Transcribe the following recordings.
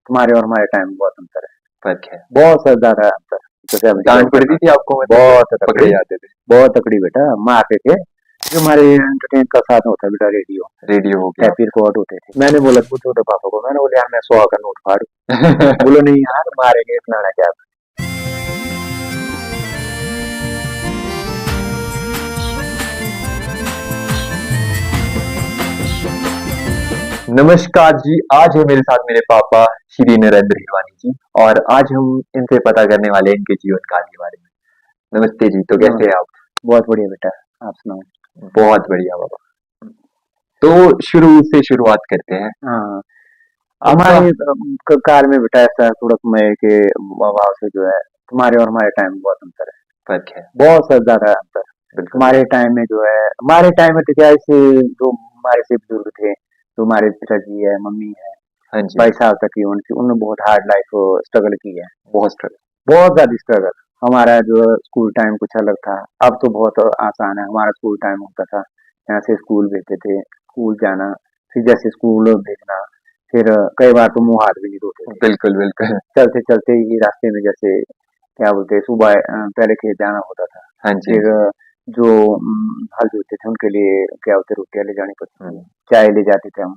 तुम्हारे और हमारे टाइम में बहुत अंतर है। फर्क है। बहुत ज्यादा अंतर। जैसे हम डांट पड़ती थी आपको मतलब बहुत पकड़े तकड़ी, जाते थे? बहुत तकड़ी बेटा मारते थे। जो हमारे एंटरटेन का साधन होता है बेटा रेडियो, रेडियो हो गया। टैप रिकॉर्ड होते थे। मैंने बोला पूछो तो पापा को, मैंने बोला यार मैं 100 का नोट फाड़ू। बोलो नहीं यार मारेंगे फलाना क्या। नमस्कार जी, आज है मेरे साथ मेरे पापा श्री नरेंद्र हिरवानी जी, और आज हम इनसे पता करने वाले हैं इनके जीवन काल के बारे में। नमस्ते जी, तो कैसे हैं आप? बहुत बढ़िया बेटा, आप सुनाओ। बहुत बढ़िया बाबा। तो शुरू से शुरुआत करते हैं। हाँ, आपका हमारे काल में बेटा ऐसा थोड़ा समय के अभाव से जो है तुम्हारे और हमारे टाइम में बहुत अंतर है। फर्क है। बहुत सा ज्यादा अंतर। बिल्कुल। हमारे टाइम में जो है, हमारे टाइम में तो क्या ऐसे जो हमारे से बुजुर्ग थे, जो हमारे पिताजी है, मम्मी है, हाँ जी। 22 साल तक की उनकी, उन्होंने बहुत हार्ड लाइफ स्ट्रगल की है। बहुत स्ट्रगल। बहुत ज्यादा स्ट्रगल। हमारा जो स्कूल टाइम कुछ अलग था, अब तो बहुत आसान है। हमारा स्कूल टाइम होता था, यहाँ से स्कूल भेजते थे, स्कूल जाना, फिर जैसे स्कूल भेजना, फिर कई बार तो मुंह हाथ भी नहीं धोते थे। बिल्कुल बिल्कुल। चलते चलते ही रास्ते में जैसे क्या बोलते हैं, सुबह पहले खेत जाना होता था, हाँ जी। फिर जो हल जोतते थे उनके लिए क्या बोलते रोटियां ले जानी पड़ती थी, हम्म, चाय ले जाते थे हम।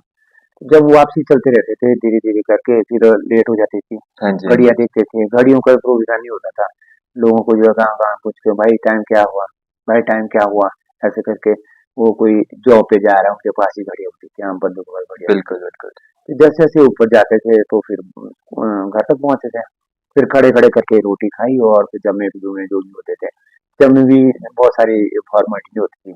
जब वापसी चलते रहते थे धीरे धीरे करके, फिर लेट हो जाती थी। हाँ जी। हाँ घड़ियां जी। देखते थे, घड़ियों का प्रोविजन नहीं होता था। लोगों को जो है कहाँ कहाँ पूछ के भाई टाइम क्या हुआ, भाई टाइम क्या हुआ, ऐसे करके वो कोई जॉब पे जा रहा है उनके पास ही घड़ी होती थी, हम बंदूक पर घड़ियां। बिल्कुल बिल्कुल। तो जैसे जैसे ऊपर जाते थे तो फिर घर तक पहुंचे थे। फिर खड़े खड़े करके रोटी खाई, और फिर जमे जुमे जो भी होते थे, जमे भी बहुत सारी फॉर्मेलिटी होती थी।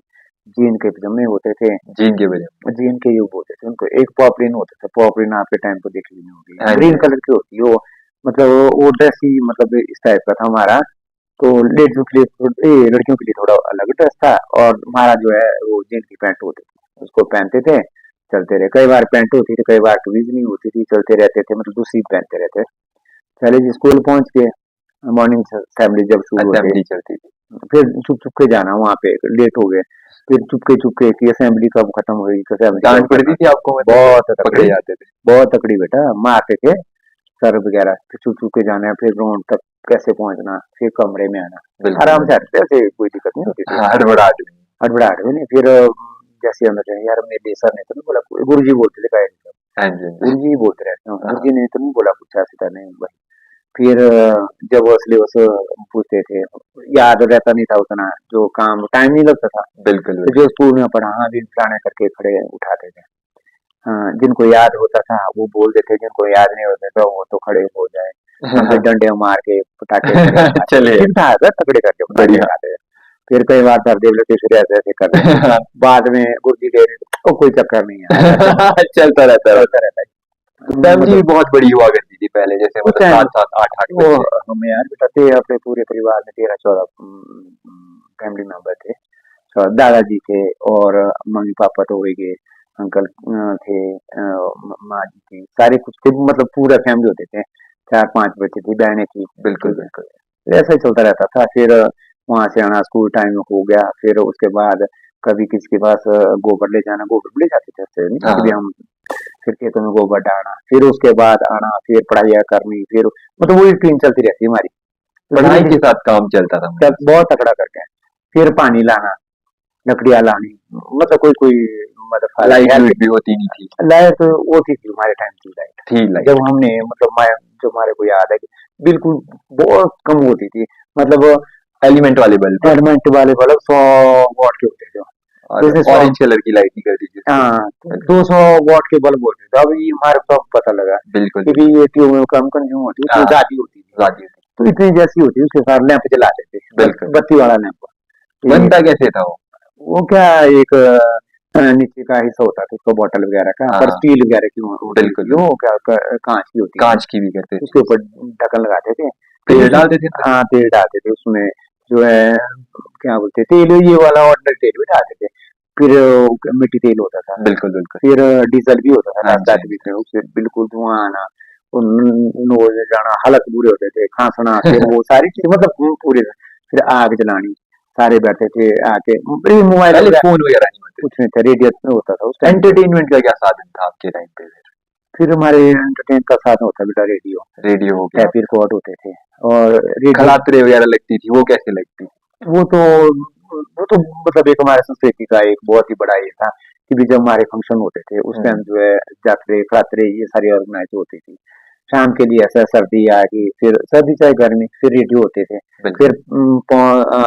जीन के पजामे होते थे, जीन के वजह। जीन के युग होते थे उनको। एक पॉपरिन होता था, पॉपरिन आपके टाइम को देख ली होगी, हाँ जी। ग्रीन कलर की होती है वो। मतलब वो ड्रेस ही मतलब इस टाइप का था हमारा। तो लेडीजों के लिए लड़कियों के लिए थोड़ा अलग ड्रेस था, और हमारा जो है वो जीन की पैंट होती थी, उसको पहनते थे, चलते रहे। कई बार पैंट होती थी, कई बार कमीज नहीं होती थी, चलते रहते थे, मतलब दूसरी पहनते रहते। पहले जी स्कूल पहुंच के मॉर्निंग असेंबली जब शुरू होते, असेंबली चलती थी। फिर चुप चुप के जाना वहाँ पे, लेट हो गए, फिर चुपके की असेंबली कब खत्म हुई, असेंबली डांट कब पड़ती खत्म। थी आपको मतलब बहुत पकड़े तकड़ी, जाते थे? बहुत तकड़ी बेटा, मारते थे सर वगैरह। फिर चुप चुप के जाना है, फिर ग्राउंड तक कैसे पहुंचना, फिर कमरे में आना। बिल्कुल आराम से बिल्कुल। आते थे, ऐसे कोई दिक्कत नहीं होती थी। हाँ, हड़बड़ाहट में। हड़बड़ाहट भी नहीं। फिर जैसे अंदर जाए, यार मेरे सर ने तो नहीं बोला, गुरुजी बोलते थे कायदे से, हाँ जी। हाँ जी। गुरुजी बोलते रहते हैं, हाँ, गुरुजी ने तो नहीं बोला कुछ ऐसे करने भाई। फिर जब वो सिलेबस पूछते थे, याद रहता नहीं था उतना, जो काम टाइम नहीं लगता था, बिल्कुल तो बिल्कुल। जो स्कूल में पढ़ा हाँ भी फलाने करके खड़े उठाते थे। हाँ, जिनको याद होता था वो बोल देते, जिनको याद नहीं होता था वो तो खड़े हो जाए, हम पे डंडे मार के पटाखे खाते थे। चलिए। ठीक था सर, तगड़े करके पटाखे बढ़िया। खाते थे। फिर कई बार सर देव लेते फिर ऐसे ऐसे कर रहे थे। बाद में गुरुजी कह रहे थे, "ओ, कोई चक्कर नहीं है, चलता रहता है। चलता रहता है।" फैमिली भी मतलब बहुत बड़ी हुआ करती थी पहले, जैसे उस मतलब टाइम 7-7 8-8 वो बच्चे। हमें यार बताते अपने पूरे परिवार में 13-14 फैमिली मेंबर थे। तो दादाजी थे, और मम्मी पापा तो हो ही गए, अंकल थे, माँ जी थी, सारे कुछ थे, मतलब पूरा फैमिली होते थे। 4-5 बच्चे थे, बहनें थी। बिल्कुल ठीक है, बिल्कुल। तो ऐसा ही चलता रहता था। फिर वहां से आना, स्कूल टाइम हो गया, फिर उसके बाद कभी किसी के पास गोबर ले जाना, गोबर ले जाते थे ऐसे नहीं, हाँ कभी हाँ। हम फिर खेतों में गोबर डालना, फिर उसके बाद आना, फिर पढ़ाई करनी, फिर मतलब वही रूटीन चलती रहती है हमारी। तो धीरे पढ़ाई के धीरे साथ काम चलता था मतलब। बहुत तकड़ा करके, फिर पानी लाना, लकड़ियाँ लानी, मतलब कोई कोई मतलब लाइट हेल्प। वेट भी होती नहीं थी। लाइट वो थी हमारे टाइम की लाइट। थी जब लाइट। हमने मतलब मैं, जो हमारे को याद है कि बिल्कुल बहुत कम होती थी, मतलब एलिमेंट वाले बल्ब। एलिमेंट वाले बल्ब 100 वॉट के होते थे। और जैसे 100, ऑरेंज कलर की लाइट निकलती थी उससे। हाँ, बिल्कुल 200 वॉट के बल्ब होते थे। अब ये हमारे को अब पता लगा, बिल्कुल। क्योंकि ये ट्यूब में कम कंज्यूम होती है, तो हाँ, ज्यादा होती थी। राजी थी। तो इतनी जैसी होती है उसके साथ लैंप जलाते थे, बिल्कुल। बत्ती वाला लैंप। ये बनता कैसे था वो? वो क्या, एक नीचे का हिस्सा होता था उसका, बॉटल वगैरह का, हाँ पर हाँ। स्टील वगैरह की होती बिल्कुल थी वो, बिल्कुल। क्या कांच की होती थी। कांच की भी करते थे। उसके ऊपर ढक्कन लगाते थे, फिर तेल उसमें डालते थे अंदर? हाँ तेल डालते थे उसमें, जो है क्या बोलते थे, तेल ये वाला ऑर्डिनरी तेल भी डालते थे। फिर मिट्टी तेल होता था, बिल्कुल बिल्कुल। फिर डीजल भी होता था, हाँ रात जी। रात बीच में उससे बिल्कुल धुआं आना, नोज में जाना, हलक बुरे होते थे, खांसना, फिर वो सारी चीज मतलब पूरे। फिर आग जलानी, सारे बैठे थे आके, मोबाइल पहले वगैरह फोन वगैरह नहीं होते कुछ थे। नहीं था, रेडियो होता था उस टाइम पे। एंटरटेनमेंट का क्या साधन था आपके टाइम पे फिर? फिर हमारे एंटरटेन का साधन होता है बेटा रेडियो। रेडियो हो गया, टैप रिकॉर्ड होते थे और रेडियो खलात्रे वगैरह लगती थी, वो कैसे लगती? वो तो वो तो मतलब एक हमारे संस्कृति का एक बहुत ही बड़ा ये था कि भी जब हमारे फंक्शन होते थे उस टाइम जो है जात्रे खलात्रे ये सारी ऑर्गेनाइज होती थी। शाम के लिए ऐसा सर्दी आ गई फिर सर्दी चाहे गर्मी फिर रेडियो होते थे। बिल्कुल। फिर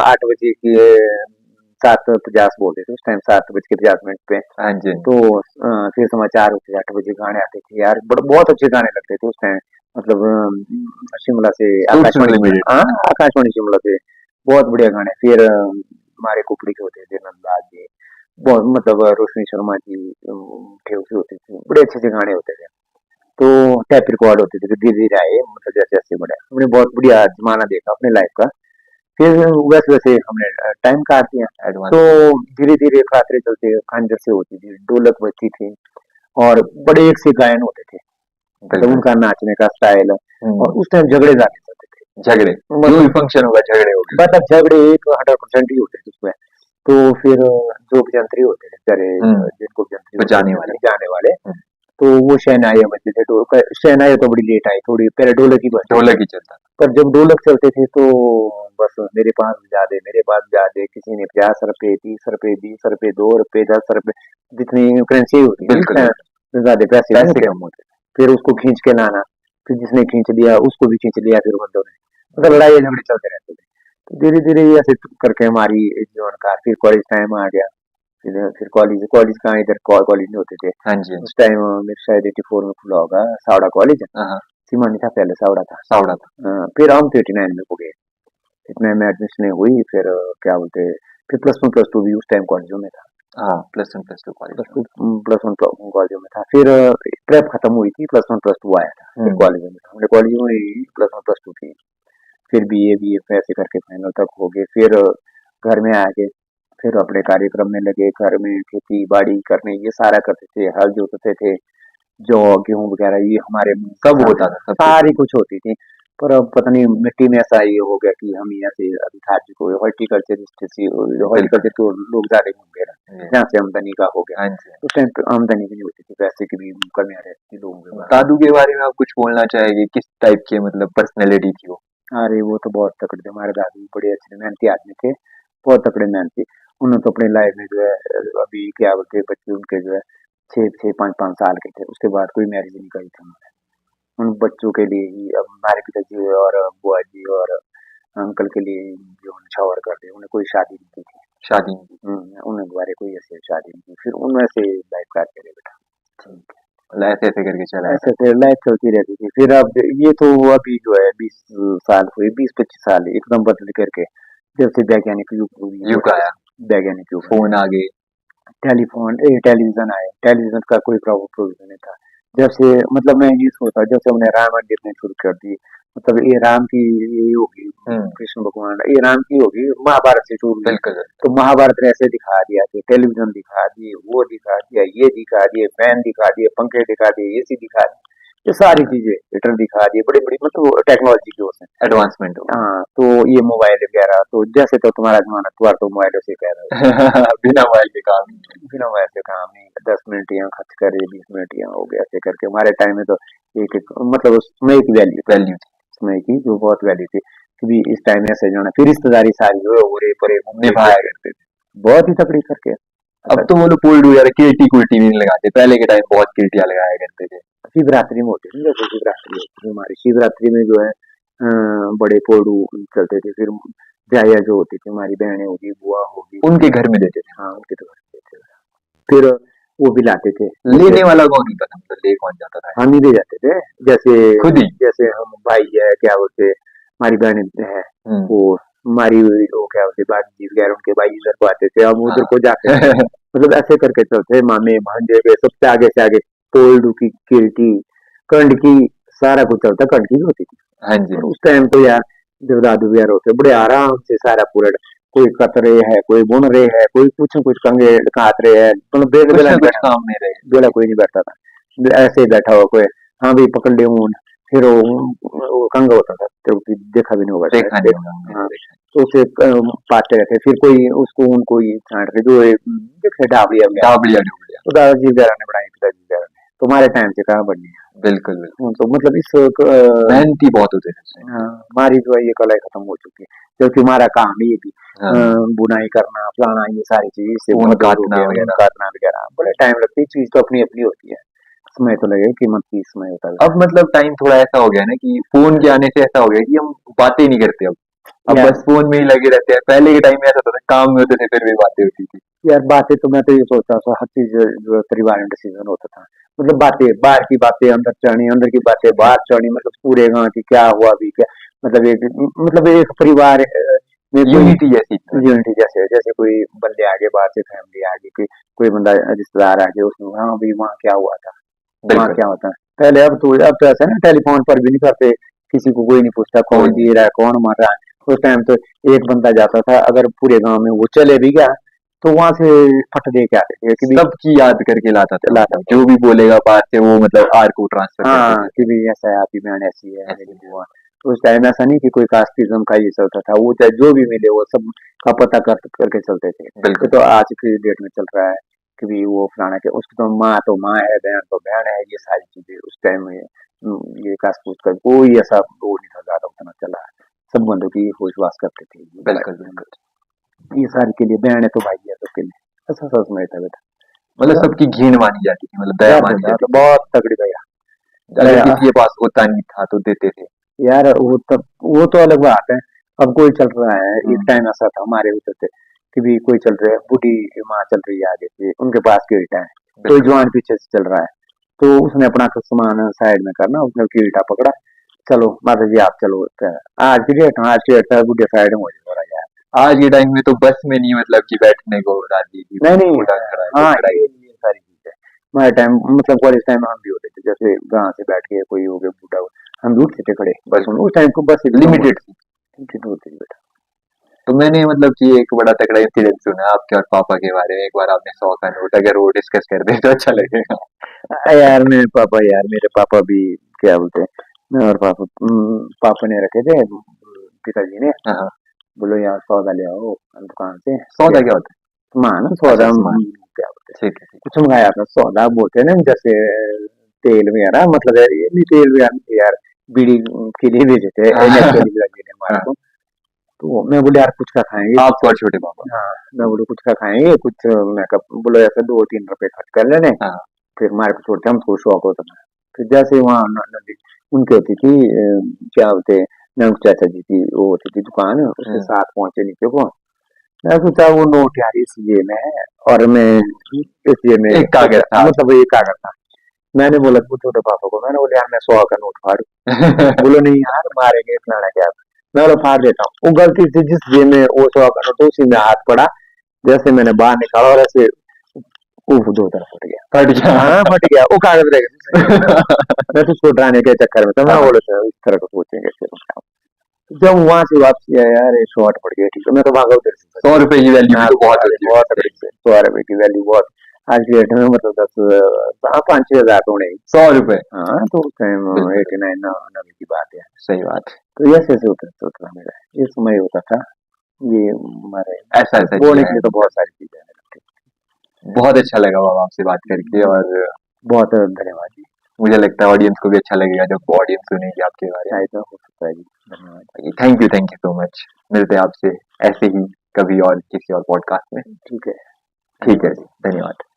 8 बजे की 7:50 बोलते थे उस टाइम 7:50 पे। हाँ जी, हाँ जी। तो फिर समाचार होते थे 8 बजे गाने आते थे यार बहुत अच्छे गाने लगते थे उस टाइम। मतलब शिमला से सूट्स आकाशवाणी अनलिमिटेड। हाँ आकाशवाणी शिमला से बहुत बढ़िया गाने। फिर हमारे कुपड़ी के होते थे नंदलाल जी बहुत मतलब रोशनी शर्मा जी थे उसे होते थे बड़े अच्छे अच्छे गाने होते थे। तो टैप रिकॉर्ड होते थे फिर धीरे धीरे आए मतलब जैसे जैसे बढ़ा हमने बहुत बढ़िया जमाना देखा अपने लाइफ का। फिर वैसे वैसे हमने टाइम काट दिया। एडवांस। तो धीरे धीरे खातरे चलते खंजर से होती थी ढोलक बजती थी और बड़े एक से गायन होते थे मतलब बिल्कुल। उनका नाचने का स्टाइल और हम्म, उस टाइम झगड़े ज्यादा चलते थे। झगड़े, जो भी मतलब फंक्शन होगा झगड़े हो गए। मतलब झगड़े एक 100% ही होते थे उसमें। तो फिर जो अभियंत्री होते थे बेचारे जिनको अभियंत्री बजाने बोलते वाले। थे जाने वाले हम्म, तो वो शहनाइयाँ बजते थे। शहनाइयाँ तो बड़ी लेट आई थोड़ी पहले ढोलक ही बजते थे। ढोलक ही चलता था। पर जब ढोलक चलते थे तो बस मेरे पास बजा दे मेरे पास बजा दे किसी ने 50 रुपए 30 रुपए 20 रुपए 2 रुपए 10 रुपए जितनी करेंसी होती है बिल्कुल, बिल्कुल। ज्यादा पैसे नहीं पैसे होते। कम होते। फिर उसको खींच के लाना फिर जिसने खींच लिया उसको भी खींच लिया फिर बंदों ने मतलब लड़ाई झगड़े चलते रहते थे। तो धीरे धीरे ऐसे करके हमारी जीवन का फिर कॉलेज टाइम आ गया। फिर कॉलेज कॉलेज कहाँ इधर कॉलेज नहीं होते थे हाँ जी, हाँ उस जी। टाइम मेरे शायद 84 में खुला होगा सावड़ा कॉलेज। हाँ, हाँ, सीमानी था पहले सावड़ा था। सावड़ा था। फिर हम तो 89 में हो गए। इतने में एडमिशन हुई फिर क्या बोलते फिर प्लस 1 प्लस 2 भी उस टाइम कॉलेजों में था। हाँ, +1 +2 कॉलेज प्लस में। टू प्लस 1 कॉलेजों में था। फिर प्रेप खत्म हुई थी +1 प्लस 2 आया था फिर कॉलेज में था हमने कॉलेज में ही +1 प्लस 2 की। फिर बीए ऐसे करके फाइनल तक हो गए। फिर घर में आ गए फिर अपने कार्यक्रम में लगे घर में खेती बाड़ी करने ये सारा करते थे हल जोतते थे जौ गेहूं वगैरह ये हमारे सब होता था, सब कुछ। सारी कुछ होती थी। पर अब पता नहीं मिट्टी में ऐसा ये हो गया कि हम यहाँ से अभी खाद्य को हॉर्टिकल्चर को लोग ज्यादा घूम गए जी। जहाँ से आमदनी का हो गया। हाँ जी। उस टाइम पे आमदनी भी नहीं होती थी पैसे की भी कमियां रहती थी लोगों के पास। दादू के बारे में आप कुछ बोलना चाहेंगे? किस टाइप के मतलब पर्सनैलिटी थी वो? अरे वो तो बहुत तकड़े थे हमारे दादी बड़े अच्छे मेहनती आदमी थे बहुत तकड़े मेहनती। उन्होंने तो अपनी लाइफ में जो है अभी क्या बोलते हैं बच्चे उनके जो है 6 6 5 5 साल के थे उसके बाद कोई मैरिज नहीं करी थी उन्होंने। उन बच्चों के लिए ही अब हमारे पिताजी और बुआ जी और अंकल के लिए जो न्यौछावर कर दिए उन्हें कोई शादी नहीं की थी। शादी नहीं की। उन्हें दोबारा कोई ऐसी शादी नहीं की फिर उनमें से लाइफ काट के बेटा ठीक है। मतलब ऐसे-ऐसे करके चला ऐसे था। ऐसे लाइफ चलती रहती थी। फिर अब ये तो अभी जो है 20 साल हुए 20 25 साल एकदम बदल करके जब से वैज्ञानिक युग आया, वैज्ञानिक युग फ़ोन आ गए। टेलीविजन आए टेलीविजन का कोई प्रोविजन नहीं था। जब से मतलब मैं ये सोचता जब से हमने रामायण देखने शुरू कर दी मतलब ये राम की ये होगी कृष्ण भगवान ये राम की होगी महाभारत से शुरू हुई। बिल्कुल। तो महाभारत में ऐसे दिखा दिया कि टेलीविजन दिखा दिए वो दिखा दिया ये दिखा दिए फैन दिखा दिए पंखे दिखा दिए एसी दिखा दिए ये सारी चीजें हीटर दिखा दिए बड़ी बड़ी मतलब टेक्नोलॉजी की ओर से। एडवांसमेंट हो गई। हाँ तो ये मोबाइल वगैरह तो जैसे तो तुम्हारा जमाना तुम्हारा तो मोबाइलों से कह रहे हो बिना मोबाइल के काम नहीं। बिना मोबाइल से काम नहीं 10 मिनट यहाँ खर्च करे 20 मिनट यहाँ हो गया ऐसे करके हमारे टाइम में तो एक मतलब उस समय की वैल्यू वैल्यू थी। समय की जो बहुत वैल्यू थी क्योंकि इस टाइम में ऐसे जाना फिर रिश्तेदारी सारी जो है ओरे परे निभाया करते थे। बहुत ही तकड़ी करके। अब तो वो लोग पोल्डू यार केटी-कुटी भी नहीं लगाते। पहले के टाइम बहुत केटियाँ लगाया करते थे। शिवरात्रि में होती थी जैसे शिवरात्रि होती थी हमारी शिवरात्रि में जो है बड़े पोड़ू चलते थे। फिर जाया जो होती थी हमारी बहनें होगी बुआ होगी उनके घर में देते थे। हाँ उनके तो घर देते थे। फिर वो भी लाते थे लेने वाला कौन होता था? मतलब ले कौन जाता था? हम ही ले जाते थे जैसे खुद ही? जैसे हम भाई है क्या बोलते हमारी बहन है वो हमारी वो क्या बोलते बाजी वगैरह उनके भाई इधर को आते थे हम उधर को जाते थे मतलब ऐसे करके चलते मामे भांजे के सबसे आगे से आगे पोल्डू की किल्टी कंड की सारा कुछ चलता कंड की भी होती थी। हाँ जी। और उस टाइम तो यार जब दादू वगैरह होते बड़े आराम से सारा पूरा कोई कत रहे है कोई बुन रहे है कोई कुछ कंगे काट रहे है मतलब बेल कुछ बेला ना नहीं कुछ बैठा काम में रहे। बेला कोई नहीं बैठता था ऐसे ही बैठा हुआ कोई हाँ भाई पकड़ ले ऊन फिर वो कंगा होता था तो देखा भी नहीं होगा शायद। देखा नहीं होगा हमने हाँ तो देखा। तो उसे पाते रहते फिर कोई उसको ऊन कोई छांट रहे जो देखे डाबलिया वगैरह डाबलिया-डुबलिया। तो दादाजी वगैरह ने बनाई पिताजी वगैरह ने तुम्हारे टाइम से कहाँ बनी है। बिल्कुल, बिल्कुल। तो मतलब इस मेहनती बहुत होते थे उसमें। हमारी जो है ये कला खत्म हो चुकी है, क्योंकि हमारा काम ही ये भी हाँ, बुनाई करना, फलाना, ये सारी चीज़ इससे ऊन बहुत दूर हो काटना गया, ऊन वगैरह। काटना वगैरह, बड़ा टाइम लगती है, चीज़ तो अपनी-अपनी होती है। समय तो लगेगा, कीमत की समय होता है। अब मतलब टाइम थोड़ा ऐसा हो गया है ना कि फ़ोन के आने से ऐसा हो गया है कि हम बातें नहीं करते अब। अब यार बस फ़ोन में ही लगे रहते हैं। पहले के टाइम में ऐसा होता था, काम में होते थे फिर भी बातें होती थी। यार बातें तो मैं तो ये सोचता था, हर चीज़ जो है परिवार में डिसीजन होता था। मतलब बातें, बाहर की बातें अंदर चढ़नी, अंदर की बातें बाहर चढ़नी, मतलब पूरे गाँव की क्या हुआ अभी क्या, मतलब एक परिवार में कोई यूनिटी जैसी थी मतलब। यूनिटी जैसे जैसे कोई बंदे आ गए बाहर से, फैमिली आ गई, कोई कोई बंदा रिश्तेदार आ गया, उसमें हाँ भाई वहाँ क्या हुआ था, वहाँ बिल्कुल, क्या होता है। पहले अब तो ऐसा है ना, टेलीफोन पर भी नहीं करते, किसी को कोई नहीं पूछता कोई कौन नहीं। जी रहा है, कौन मर रहा है। उस टाइम तो एक बंदा जाता था, अगर पूरे गाँव में वो चले भी गया, तो वहाँ से फट दे के आते थे कि भी सबकी याद करके लाता था लाता मतलब, था। जो भी बोलेगा बाहर से वो मतलब आर को ट्रांसफ़र कर हाँ, देते थे। कि भी ऐसा है, आपकी बहन ऐसी है, मेरी ऐसे बुआ। तो उस टाइम ऐसा नहीं कि कोई कास्टिज़्म का ये चलता था, वो चाहे जो भी मिले वो सब का पता करके चलते थे। ये बिल्कुल, तो आज की डेट में चल रहा है कि भी वो फलाना के उसकी तो माँ है, बहन तो बहन है, ये सारी चीज़ें उस टाइम में ये कास्ट-कूस्ट का कोई ऐसा वो नहीं था, ज़्यादा उतना चला है। सब बंधुओं की विश्वास करते थे, बिल्कुल, बिल्कुल। ये सारी के लिए बहन है तो भाई है सबके लिए, ऐसा समझ था बेटा। मतलब तो सबकी घिन मानी जाती थी, मतलब दया यार मानी बेटा जाती तो थी। बहुत तगड़ी दया अगर दया किसी के पास होता नहीं था तो देते थे। यार वो तो अलग बात है। अब कोई चल रहा है, एक हुँ, टाइम ऐसा था हमारे होते थे कि भी कोई चल रहा है, बूढ़ी माँ चल रही है आगे से, उनके पास कील्टा है, कोई बिल्कुल। जवान पीछे से चल रहा है, तो उसने अपना कुछ सामान साइड में करना, उसने कील्टा पकड़ा, चलो माता जी आप चलो। आज की डेट, आज की डेट था बुढ़े साइड में हो जाए थोड़ा यार। आज के टाइम में तो बस में नहीं मतलब कि बैठने को दादी जी नहीं कोई नहीं बूढ़ा खड़ा है तो हाँ खड़ा ही। ये सारी चीज है। हमारे टाइम मतलब कॉलेज टाइम में हम भी होते थे, जैसे गांव से बैठ के कोई हो गया बूढ़ा, हम भी उठते थे खड़े बस में, बिल्कुल, उस टाइम को बस इतना हुआ लिमिटेड थी। होती थी बेटा। तो मैंने मतलब कि एक बड़ा तगड़ा इंसिडेंट सुना आपके और पापा के बारे में। एक बार आपने 100 का नोट अगर वो डिस्कस कर दें तो अच्छा लगेगा। यार मेरे पापा भी क्या बोलते हैं, मैं और पापा ने रखे थे, पिताजी ने, हाँ, हाँ। बोलो यार सौदा ले आओ दुकान से, सौदा क्या क्या होता सामान है? अच्छा सौदा, सामान। क्या बोलते हैं, ठीक है, ठीक कुछ मंगाया था सौदा बोलते हैं ना, जैसे तेल वगैरह, मतलब ये नहीं तेल वगैरह नहीं यार, बीड़ी के लिए भेजे थे है। नेचुरली पिताजी ने हमारे हाँ, को। तो मैं बोले यार कुछ का खाएंगे कुछ, आपको और छोटे पापा। हाँ मैं बोले कुछ का खाएंगे कुछ, मैं कब बोलो ऐसे 2-3 रुपए खर्च कर लेने, हाँ, फिर हमारे को छोड़ते हमको शौक होता था। फिर जैसे वहाँ नदी उनकी होती थी, क्या बोलते हैं, नंग चाचा जी की वो होती थी दुकान, उसके हुँ। साथ पहुंचे नीचे को, मैं सोचा वो नोट यार इस जेब में है, और मैं इस जेब में एक कागज़ था मतलब ये कागज था। मैंने बोला वो छोटे पापा को, मैंने बोला यार मैं 100 का नोट फाड़ू, आपके। बोलो नहीं यार मारेंगे फलाना क्या, मैं बोला फाड़ देता हूँ। वो गलती से जिस जेब में वो 100 का नोट उसी में हाथ पड़ा, जैसे मैंने बाहर निकाला और ऐसे वो दो तरफ फट गया। फट हाँ गया। फट गया, वो कागज रह गया दूसरी जेब में। मैं तो उसको डराने के चक्कर में था, मैं हाँ, हाँ। बोले सर इस तरह का सोचेंगे फिर। जब वहां से वापसी आया यार ये शॉर्ट पड़ गया, ठीक है मैं तो भागा उधर से। 100 रुपए की वैल्यू भी हाँ तो बहुत अरे होती है बहुत वैसे। तकड़ी से 100 रुपए की वैल्यू बहुत, आज की डेट में मतलब 10 5 6 हजार तो नहीं। 100 रुपए। हाँ तो उस टाइम बिल्कुल, 89 नब्बे की बात है। सही बात है। तो ऐसे ऐसे होता था मेरा ये समय होता था, ये हमारे ऐसा-ऐसा बोलने जिया के है लिए तो मतलब। बहुत सारी चीजें हैं। बहुत अच्छा लगा बाबा आपसे बात करके और बहुत धन्यवाद जी। मुझे लगता है ऑडियंस को भी अच्छा लगेगा जब ऑडियंस सुनेगी आपके बारे में। शायद हो सकता है जी, धन्यवाद। Thank you so much. मिलते हैं आपसे ऐसे ही कभी और किसी और पॉडकास्ट में। ठीक है, ठीक है धन्यवाद। जी, धन्यवाद।